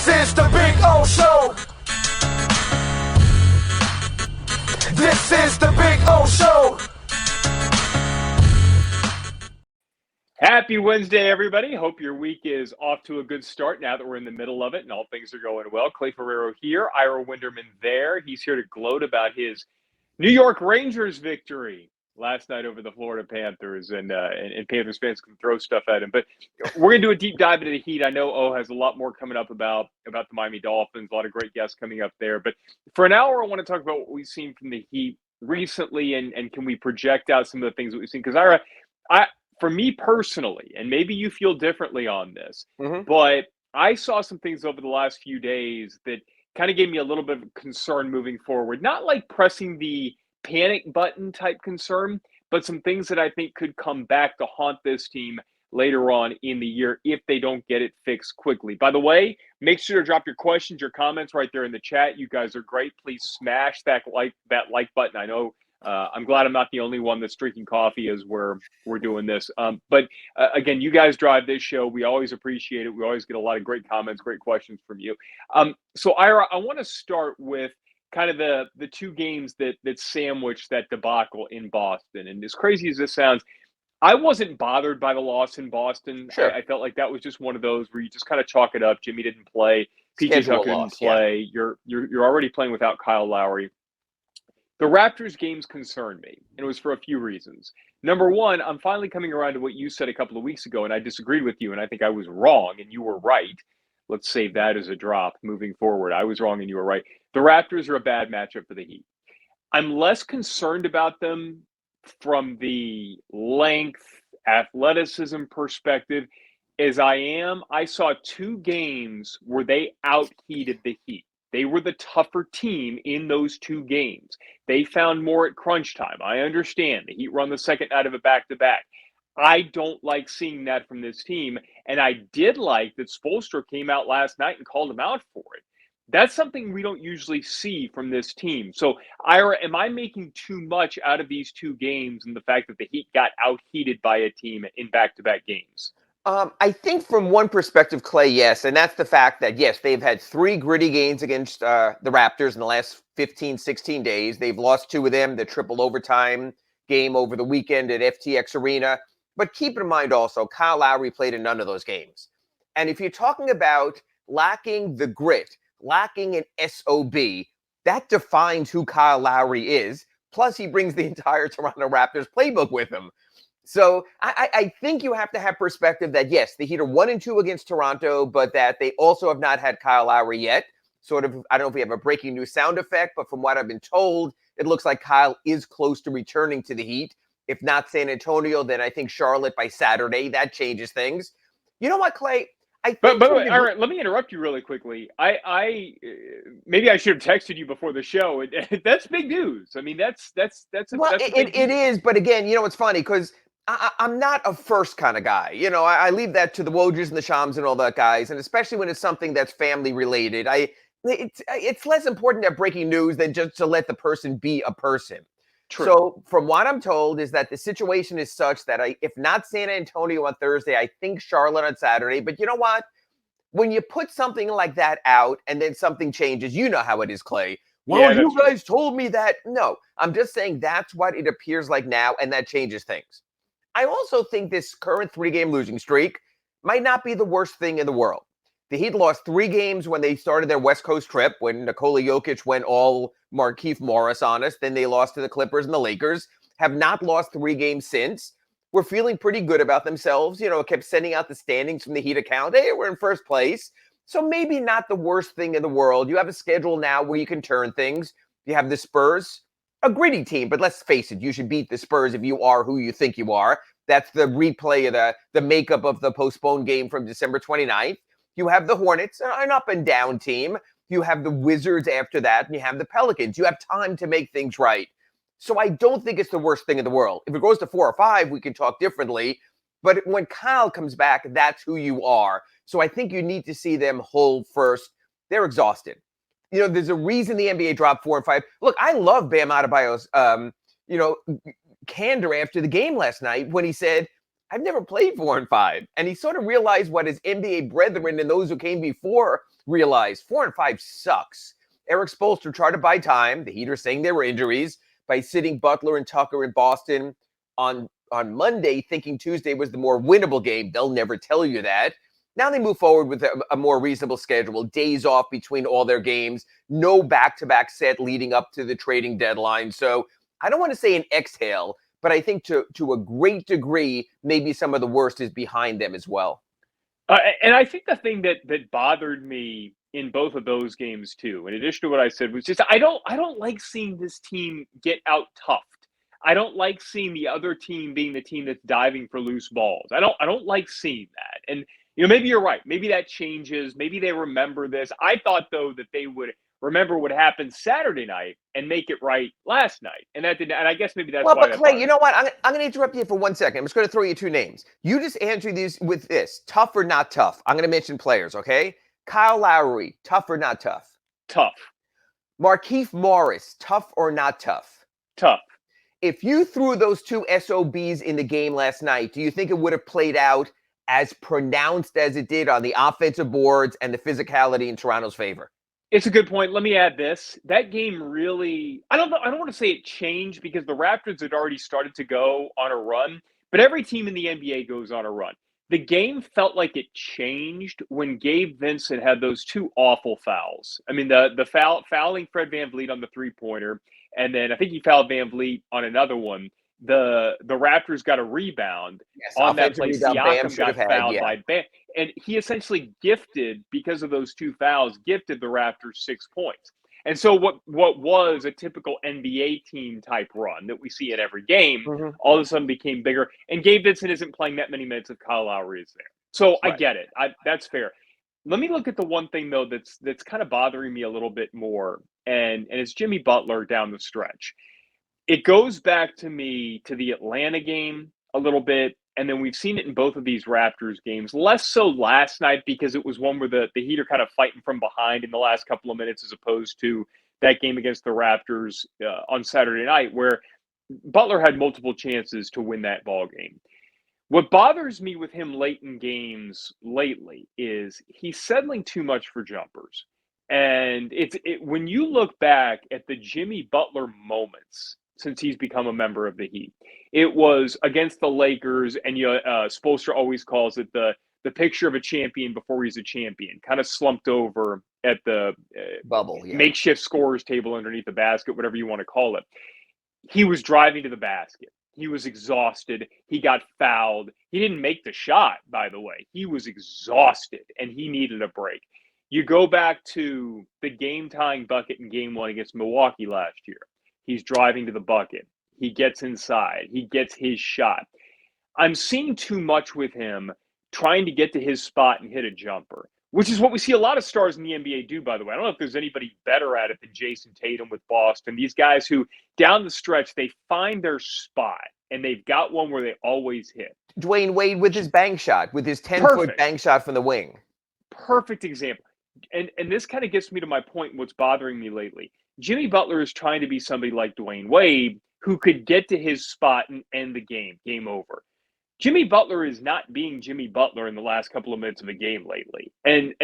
This is the Big O Show. This is the Big O Show. Happy Wednesday, everybody. Hope your week is off to a good start now that we're in the middle of it and all things are going well. Clay Ferraro here, Ira Winderman there. He's here to gloat about his New York Rangers victory last night over the Florida Panthers, and Panthers fans can throw stuff at him. But we're going to do a deep dive into the Heat. I know O has a lot more coming up about the Miami Dolphins, a lot of great guests coming up there. But for an hour, I want to talk about what we've seen from the Heat recently, and can we project out some of the things that we've seen? Because, Ira, for me personally, and maybe you feel differently on this, but I saw some things over the last few days that kind of gave me a little bit of concern moving forward. Not like pressing the panic button type concern, but some things that I think could come back to haunt this team later on in the year if they don't get it fixed quickly. By the way, make sure to drop your questions, your comments right there in the chat. You guys are great. Please smash that like button. I know I'm glad I'm not the only one that's drinking coffee as we're doing this. But again, you guys drive this show. We always appreciate it. We always get a lot of great comments, great questions from you. So Ira, I want to start with kind of the two games that sandwiched that debacle in Boston. And as crazy as this sounds, I wasn't bothered by the loss in Boston. Sure. I felt like that was just one of those where you just kind of chalk it up. Jimmy didn't play. PJ Tucker didn't play. Yeah. You're already playing without Kyle Lowry. The Raptors games concerned me, and it was for a few reasons. Number one, I'm finally coming around to what you said a couple of weeks ago, and I disagreed with you, and I think I was wrong, and you were right. Let's save that as a drop moving forward. I was wrong, and you were right. The Raptors are a bad matchup for the Heat. I'm less concerned about them from the length, athleticism perspective as I saw two games where they out-heated the Heat. They were the tougher team in those two games. They found more at crunch time. I understand. The Heat run the second night of a back-to-back. I don't like seeing that from this team, and I did like that Spoelstra came out last night and called him out for it. That's something we don't usually see from this team. So, Ira, am I making too much out of these two games and the fact that the Heat got out-heated by a team in back-to-back games? I think from one perspective, Clay, yes. And that's the fact that, yes, they've had three gritty games against the Raptors in the last 15, 16 days. They've lost two of them, the triple overtime game over the weekend at FTX Arena. But keep in mind also, Kyle Lowry played in none of those games. And if you're talking about lacking the grit, lacking an SOB, that defines who Kyle Lowry is. Plus, he brings the entire Toronto Raptors playbook with him. So I think you have to have perspective that, yes, the Heat are 1-2 against Toronto, but that they also have not had Kyle Lowry yet. Sort of, I don't know if we have a breaking news sound effect, but from what I've been told, it looks like Kyle is close to returning to the Heat. If not San Antonio, then I think Charlotte by Saturday. That changes things. You know what, Clay? But by the way, all right, let me interrupt you really quickly. I maybe I should have texted you before the show. That's big news. I mean, that's it is. But again, you know, it's funny because I'm not a first kind of guy. You know, I leave that to the Wojers and the Shams and all that guys, and especially when it's something that's family related. It's less important to have breaking news than just to let the person be a person. True. So from what I'm told is that the situation is such that if not San Antonio on Thursday, I think Charlotte on Saturday. But you know what? When you put something like that out and then something changes, you know how it is, Clay. Well, yeah, you guys told me that. No, I'm just saying that's what it appears like now, and that changes things. I also think this current 3-game losing streak might not be the worst thing in the world. The Heat lost 3 games when they started their West Coast trip, when Nikola Jokic went all Markieff Morris on us. Then they lost to the Clippers and the Lakers. Have not lost 3 games since. We're feeling pretty good about themselves. You know, kept sending out the standings from the Heat account. Hey, we're in first place. So maybe not the worst thing in the world. You have a schedule now where you can turn things. You have the Spurs, a gritty team, but let's face it, you should beat the Spurs if you are who you think you are. That's the replay of the makeup of the postponed game from December 29th. You have the Hornets, an up and down team. You have the Wizards after that, and you have the Pelicans. You have time to make things right. So I don't think it's the worst thing in the world. If it goes to 4 or 5, we can talk differently. But when Kyle comes back, that's who you are. So I think you need to see them hold first. They're exhausted. You know, there's a reason the NBA dropped 4 and 5. Look, I love Bam Adebayo's, candor after the game last night when he said, I've never played 4 and 5. And he sort of realized what his NBA brethren and those who came before realize 4-5 sucks. Eric Spoelstra tried to buy time. The Heat are saying there were injuries by sitting Butler and Tucker in Boston on Monday, thinking Tuesday was the more winnable game. They'll never tell you that. Now they move forward with a more reasonable schedule, days off between all their games, no back-to-back set leading up to the trading deadline. So I don't want to say an exhale, but I think to a great degree, maybe some of the worst is behind them as well. And I think the thing that bothered me in both of those games too, in addition to what I said, was just I don't like seeing this team get out toughed. I don't like seeing the other team being the team that's diving for loose balls. I don't like seeing that. And maybe you're right. Maybe that changes. Maybe they remember this. I thought though that they would remember what happened Saturday night and make it right last night. And that didn't. And I guess maybe that's why. Well, but Clay, you know what? I'm going to interrupt you for 1 second. I'm just going to throw you 2 names. You just answer these with this: tough or not tough. I'm going to mention players. Okay, Kyle Lowry, tough or not tough? Tough. Markieff Morris, tough or not tough? Tough. If you threw those 2 SOBs in the game last night, do you think it would have played out as pronounced as it did on the offensive boards and the physicality in Toronto's favor? It's a good point. Let me add this. That game really, I don't want to say it changed because the Raptors had already started to go on a run, but every team in the NBA goes on a run. The game felt like it changed when Gabe Vincent had those 2 awful fouls. I mean, the fouling Fred VanVleet on the 3-pointer, and then I think he fouled VanVleet on another one. The Raptors got a rebound on that play. Siakam got fouled by Bam. And he essentially gifted, because of those 2 fouls, gifted the Raptors 6 points. And so what was a typical NBA team type run that we see at every game, all of a sudden became bigger. And Gabe Vincent isn't playing that many minutes if Kyle Lowry is there. So right. I get it. That's fair. Let me look at the one thing, though, that's kind of bothering me a little bit more, and it's Jimmy Butler down the stretch. It goes back to me to the Atlanta game a little bit, and then we've seen it in both of these Raptors games. Less so last night because it was one where the Heat are kind of fighting from behind in the last couple of minutes, as opposed to that game against the Raptors on Saturday night, where Butler had multiple chances to win that ball game. What bothers me with him late in games lately is he's settling too much for jumpers. And when you look back at the Jimmy Butler moments since he's become a member of the Heat, it was against the Lakers, and Spoelstra always calls it the picture of a champion before he's a champion, kind of slumped over at the bubble, makeshift scorer's table underneath the basket, whatever you want to call it. He was driving to the basket. He was exhausted. He got fouled. He didn't make the shot, by the way. He was exhausted, and he needed a break. You go back to the game-tying bucket in Game 1 against Milwaukee last year. He's driving to the bucket. He gets inside. He gets his shot. I'm seeing too much with him trying to get to his spot and hit a jumper, which is what we see a lot of stars in the NBA do, by the way. I don't know if there's anybody better at it than Jason Tatum with Boston. These guys who, down the stretch, they find their spot, and they've got one where they always hit. Dwayne Wade with his bank shot, with his 10-foot bank shot from the wing. Perfect example. And this kind of gets me to my point, what's bothering me lately. Jimmy Butler is trying to be somebody like Dwayne Wade who could get to his spot and end the game over. Jimmy Butler is not being Jimmy Butler in the last couple of minutes of a game lately. And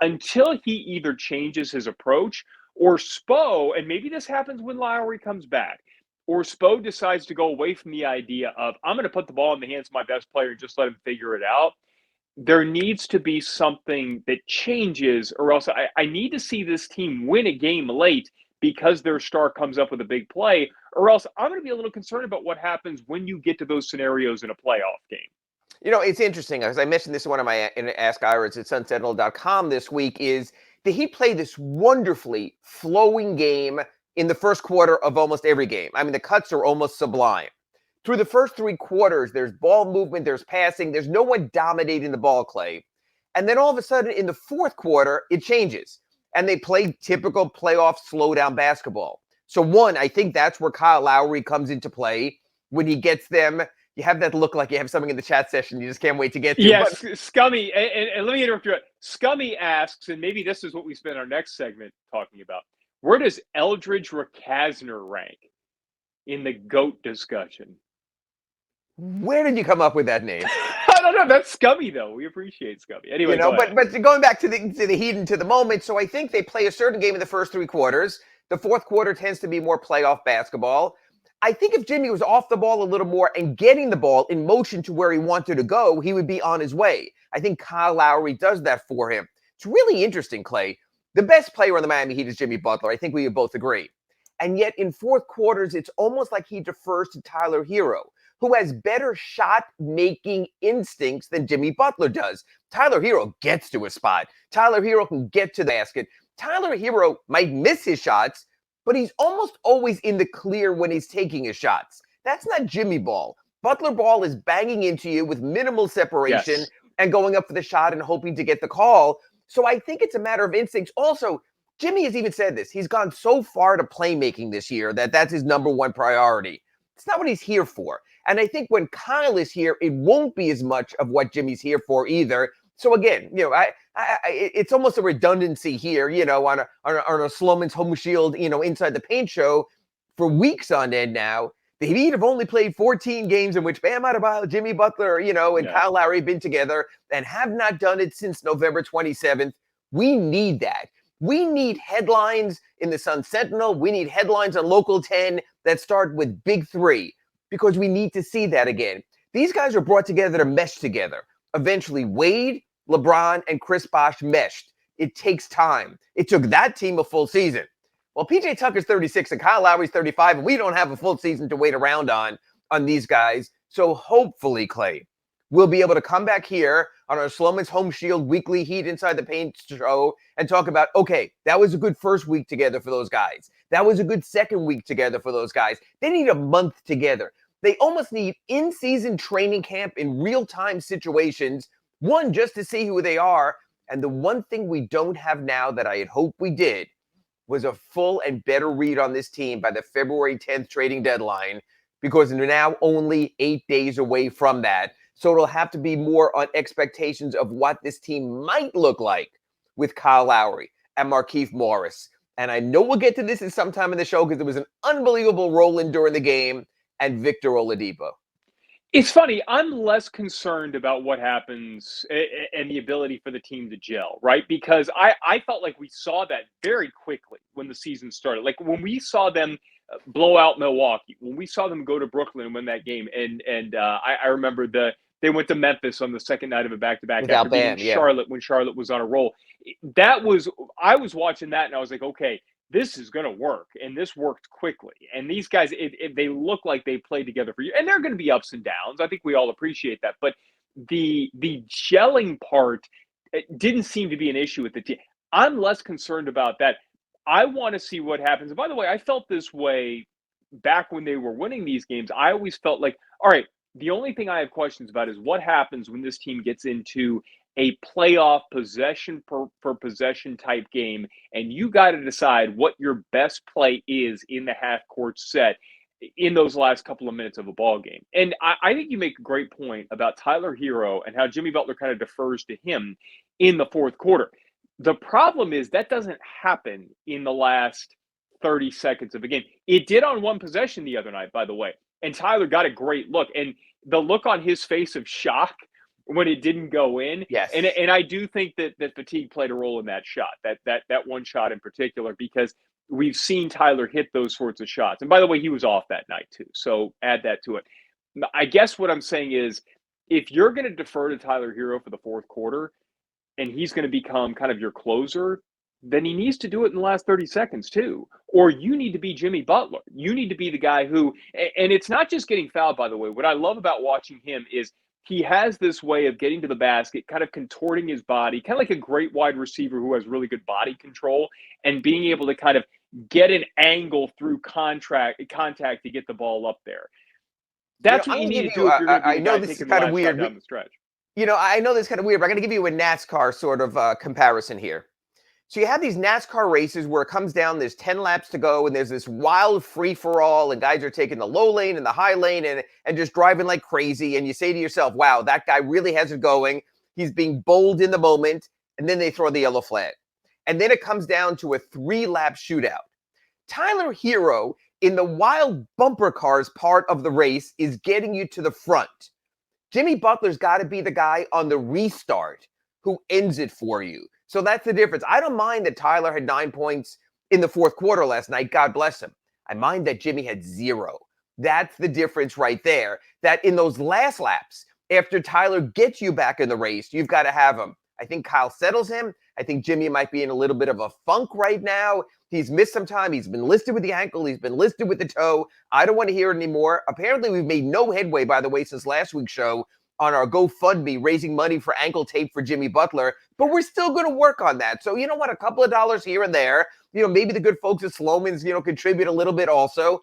until he either changes his approach, or Spo, and maybe this happens when Lowry comes back, or Spo decides to go away from the idea of, I'm going to put the ball in the hands of my best player and just let him figure it out. There needs to be something that changes, or else I need to see this team win a game late because their star comes up with a big play, or else I'm going to be a little concerned about what happens when you get to those scenarios in a playoff game. You know, it's interesting, because I mentioned this in one of my Ask Ira's at sunsentinel.com this week, is that he played this wonderfully flowing game in the first quarter of almost every game. I mean, the cuts are almost sublime. Through the first 3 quarters, there's ball movement, there's passing, there's no one dominating the ball, Clay. And then all of a sudden, in the fourth quarter, it changes. And they play typical playoff slowdown basketball. So one, I think that's where Kyle Lowry comes into play. When he gets them, you have that look like you have something in the chat session you just can't wait to get to. Yes, but Scummy, and let me interrupt you. Scummy asks, and maybe this is what we spend our next segment talking about, where does Eldridge Rakasner rank in the GOAT discussion? Where did you come up with that name? No. That's scummy, though. We appreciate scummy. Anyway, go ahead. But going back to the heat and to the moment, so I think they play a certain game in the first three quarters. The fourth quarter tends to be more playoff basketball. I think if Jimmy was off the ball a little more and getting the ball in motion to where he wanted to go, he would be on his way. I think Kyle Lowry does that for him. It's really interesting, Clay. The best player on the Miami Heat is Jimmy Butler. I think we would both agree. And yet in fourth quarters, it's almost like he defers to Tyler Hero, who has better shot-making instincts than Jimmy Butler does. Tyler Hero gets to a spot. Tyler Hero can get to the basket. Tyler Hero might miss his shots, but he's almost always in the clear when he's taking his shots. That's not Jimmy ball. Butler ball is banging into you with minimal separation and going up for the shot and hoping to get the call. So I think it's a matter of instincts. Also, Jimmy has even said this. He's gone so far to playmaking this year that that's his number one priority. It's not what he's here for. And I think when Kyle is here, it won't be as much of what Jimmy's here for either. So again, it's almost a redundancy here, on a Slomin's home shield, inside the paint show for weeks on end now. The Heat have only played 14 games in which Bam Adebayo, Jimmy Butler, and Kyle Lowry have been together and have not done it since November 27th. We need that. We need headlines in the Sun Sentinel. We need headlines on Local 10 that start with Big Three because we need to see that again. These guys are brought together to mesh together. Eventually, Wade, LeBron, and Chris Bosh meshed. It takes time. It took that team a full season. Well, PJ Tucker's 36 and Kyle Lowry's 35, and we don't have a full season to wait around on these guys. So hopefully, Clay, we'll be able to come back here on our Slomin's Home Shield weekly Heat Inside the Paint show and talk about, okay, that was a good first week together for those guys. That was a good second week together for those guys. They need a month together. They almost need in-season training camp in real-time situations, one, just to see who they are. And the one thing we don't have now that I had hoped we did was a full and better read on this team by the February 10th trading deadline, because they're now only 8 days away from that. So it'll have to be more on expectations of what this team might look like with Kyle Lowry and Markieff Morris. And I know we'll get to this at some time in the show because it was an unbelievable roll-in during the game, and Victor Oladipo. It's funny. I'm less concerned about what happens and the ability for the team to gel, right? Because I felt like we saw that very quickly when the season started. Like when we saw them blow out Milwaukee, when we saw them go to Brooklyn and win that game, and I remember they went to Memphis on the second night of a back-to-back after beating Charlotte when Charlotte was on a roll. I was watching that and I was like, okay, this is going to work, and this worked quickly. And these guys, they look like they played together for you. And there are going to be ups and downs. I think we all appreciate that. But the gelling part didn't seem to be an issue with the team. I'm less concerned about that. I want to see what happens. And by the way, I felt this way back when they were winning these games. I always felt like, all right, the only thing I have questions about is what happens when this team gets into a playoff possession per possession type game, and you got to decide what your best play is in the half court set in those last couple of minutes of a ball game. And I think you make a great point about Tyler Hero and how Jimmy Butler kind of defers to him in the fourth quarter. The problem is that doesn't happen in the last 30 seconds of a game. It did on one possession the other night, by the way, and Tyler got a great look, and the look on his face of shock when it didn't go in. Yes. And I do think that fatigue played a role in that shot, that one shot in particular, because we've seen Tyler hit those sorts of shots. And by the way, he was off that night too. So add that to it. I guess what I'm saying is, if you're going to defer to Tyler Hero for the fourth quarter and he's going to become kind of your closer, then he needs to do it in the last 30 seconds too. Or you need to be Jimmy Butler. You need to be the guy who, and it's not just getting fouled, by the way. What I love about watching him is he has this way of getting to the basket, kind of contorting his body, kind of like a great wide receiver who has really good body control, and being able to kind of get an angle through contact to get the ball up there. That's what you need to do if you're going to be I know this is kind of weird down the stretch. I know this is kind of weird, but I'm going to give you a NASCAR sort of comparison here. So you have these NASCAR races where it comes down, there's 10 laps to go, and there's this wild free-for-all, and guys are taking the low lane and the high lane and just driving like crazy, and you say to yourself, wow, that guy really has it going. He's being bold in the moment, and then they throw the yellow flag. And then it comes down to a 3-lap shootout. Tyler Hero, in the wild bumper cars part of the race, is getting you to the front. Jimmy Butler's got to be the guy on the restart who ends it for you. So that's the difference. I don't mind that Tyler had 9 points in the fourth quarter last night. God bless him. I mind that Jimmy had 0. That's the difference right there. That in those last laps, after Tyler gets you back in the race, you've got to have him. I think Kyle settles him. I think Jimmy might be in a little bit of a funk right now. He's missed some time. He's been listed with the ankle. He's been listed with the toe. I don't want to hear it anymore. Apparently, we've made no headway, by the way, since last week's show on our GoFundMe, raising money for ankle tape for Jimmy Butler. But we're still going to work on that. So you know what? A couple of dollars here and there. Maybe the good folks at Slomin's, contribute a little bit also.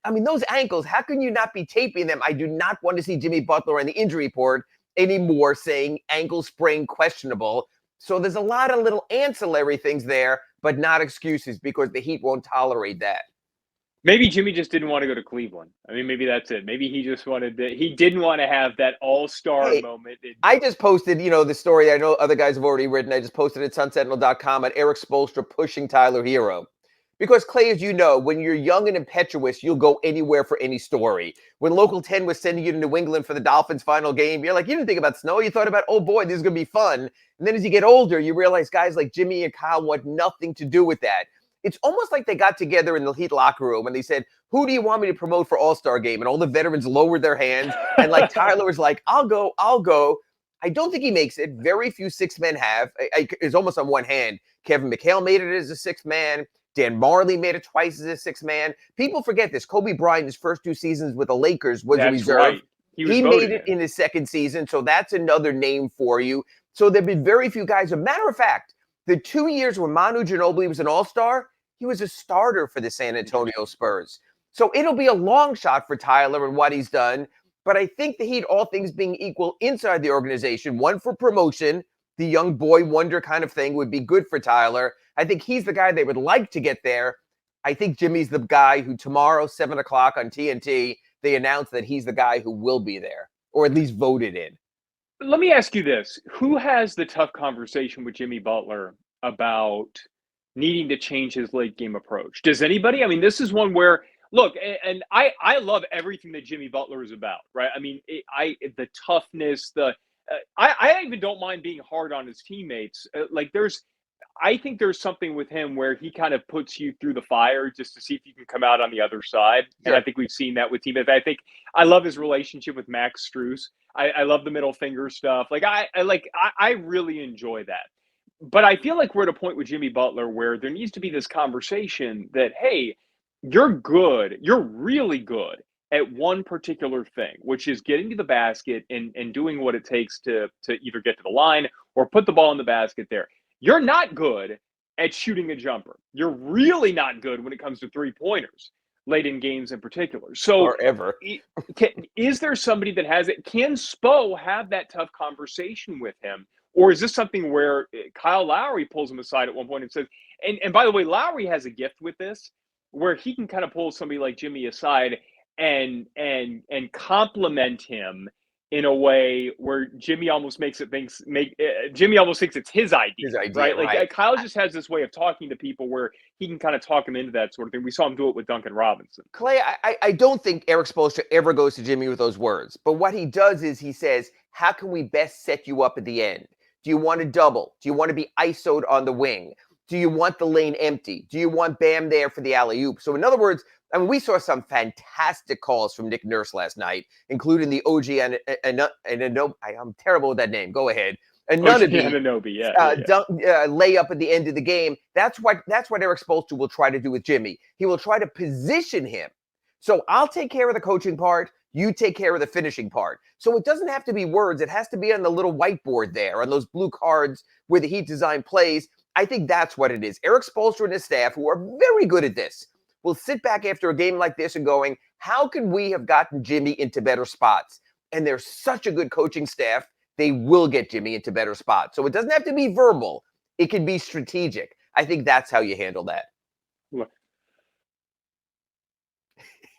I mean, those ankles, how can you not be taping them? I do not want to see Jimmy Butler on the injury report anymore saying ankle sprain questionable. So there's a lot of little ancillary things there, but not excuses because the Heat won't tolerate that. Maybe Jimmy just didn't want to go to Cleveland. I mean, maybe that's it. Maybe he just he didn't want to have that all-star moment. I just posted, the story I know other guys have already written. I just posted at sunsentinel.com at Eric Spoelstra pushing Tyler Hero. Because, Clay, as you know, when you're young and impetuous, you'll go anywhere for any story. When Local 10 was sending you to New England for the Dolphins' final game, you're like, you didn't think about snow. You thought about, oh, boy, this is going to be fun. And then as you get older, you realize guys like Jimmy and Kyle want nothing to do with that. It's almost like they got together in the Heat locker room and they said, who do you want me to promote for All-Star Game? And all the veterans lowered their hands. And like Tyler was like, I'll go. I don't think he makes it. Very few six men have. It's almost on one hand. Kevin McHale made it as a sixth man. Dan Marley made it twice as a sixth man. People forget this. Kobe Bryant, his first 2 seasons with the Lakers, was a reserve. Right. He made it in his second season, so that's another name for you. So there have been very few guys. As a matter of fact, the 2 years when Manu Ginobili was an all-star, he was a starter for the San Antonio Spurs. So it'll be a long shot for Tyler and what he's done. But I think the Heat, all things being equal inside the organization, one for promotion, the young boy wonder kind of thing would be good for Tyler. I think he's the guy they would like to get there. I think Jimmy's the guy who tomorrow, 7 o'clock on TNT, they announce that he's the guy who will be there, or at least voted in. Let me ask you this. Who has the tough conversation with Jimmy Butler about needing to change his late game approach? Does anybody? I mean, this is one where, look, and I love everything that Jimmy Butler is about, right? I mean, the toughness, I even don't mind being hard on his teammates. I think there's something with him where he kind of puts you through the fire just to see if you can come out on the other side. And I think we've seen that with teammates. I love his relationship with Max Strus. I love the middle finger stuff. I really enjoy that. But I feel like we're at a point with Jimmy Butler where there needs to be this conversation that, hey, you're good. You're really good at one particular thing, which is getting to the basket and doing what it takes to either get to the line or put the ball in the basket there. You're not good at shooting a jumper. You're really not good when it comes to three-pointers, late in games in particular. So, or ever. Is there somebody that has it? Can Spo have that tough conversation with him? Or is this something where Kyle Lowry pulls him aside at one point and says, and by the way, Lowry has a gift with this, where he can kind of pull somebody like Jimmy aside and compliment him in a way where Jimmy almost thinks it's his idea, right? Like Kyle just has this way of talking to people where he can kind of talk him into that sort of thing. We saw him do it with Duncan Robinson. Clay, I don't think Eric Spoelstra ever goes to Jimmy with those words. But what he does is he says, how can we best set you up at the end? Do you want to double? Do you want to be ISO'd on the wing? Do you want the lane empty? Do you want Bam there for the alley-oop? So in other words, I mean, we saw some fantastic calls from Nick Nurse last night, including the OG and I'm terrible with that name. Go ahead. Anunoby, layup at the end of the game. That's what Eric Spoelstra will try to do with Jimmy. He will try to position him. So I'll take care of the coaching part. You take care of the finishing part. So it doesn't have to be words. It has to be on the little whiteboard there, on those blue cards where the Heat design plays. I think that's what it is. Eric Spoelstra and his staff, who are very good at this, will sit back after a game like this and going, how can we have gotten Jimmy into better spots? And they're such a good coaching staff, they will get Jimmy into better spots. So it doesn't have to be verbal. It can be strategic. I think that's how you handle that. Look.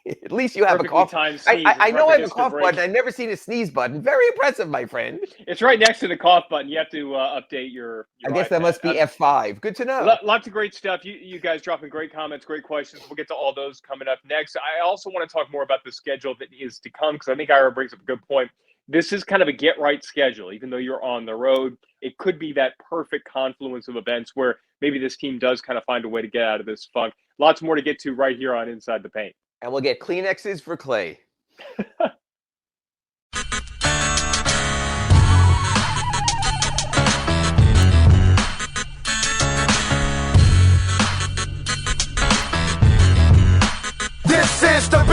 At least you have a cough. I know I have a cough button. I've never seen a sneeze button. Very impressive, my friend. It's right next to the cough button. You have to update your I guess iPad. That must be F5. Good to know. Lots of great stuff. You guys dropping great comments, great questions. We'll get to all those coming up next. I also want to talk more about the schedule that is to come because I think Ira brings up a good point. this is kind of a get-right schedule. Even though you're on the road, it could be that perfect confluence of events where maybe this team does kind of find a way to get out of this funk. Lots more to get to right here on Inside the Paint. And we'll get Kleenexes for Clay. This is the